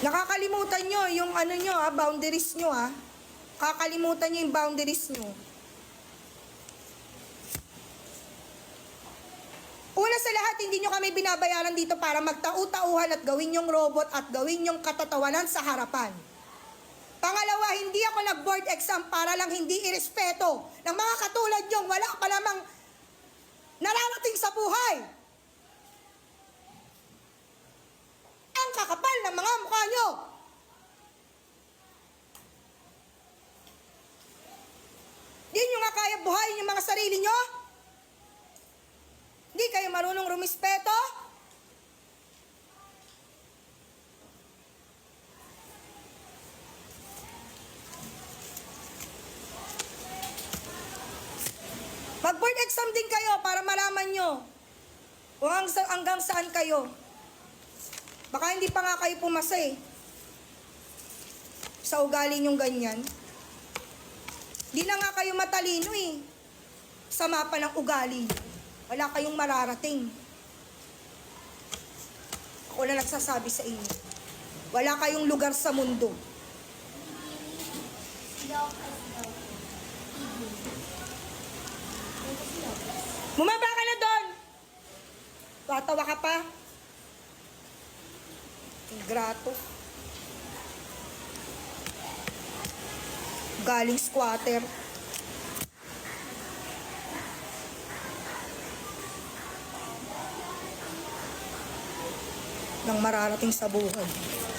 Nakakalimutan nyo yung ano nyo boundaries nyo Kakalimutan nyo yung boundaries nyo. Una sa lahat, hindi nyo kami binabayaran dito para magtau-tauhan at gawin yung robot at gawin yung katatawanan sa harapan. Pangalawa, hindi ako nag-board exam para lang hindi irespeto ng mga katulad nyong wala pa namang nararating sa buhay. Ang kakapal ng mga mukha nyo. Di nyo nga kaya buhayin yung mga sarili nyo? Hindi kayo marunong rumispeto? Mag-board exam din kayo para malaman nyo kung hanggang saan kayo. Baka hindi pa nga kayo pumasa sa ugali nyong ganyan. Di na nga kayo matalino sa mapa ng ugali. Wala kayong mararating. Ako na nagsasabi sa inyo. Wala kayong lugar sa mundo. Bumaba ka na doon! Tatawa ka pa? Ingrato. Galing squatter. Nang mararating sa buhay.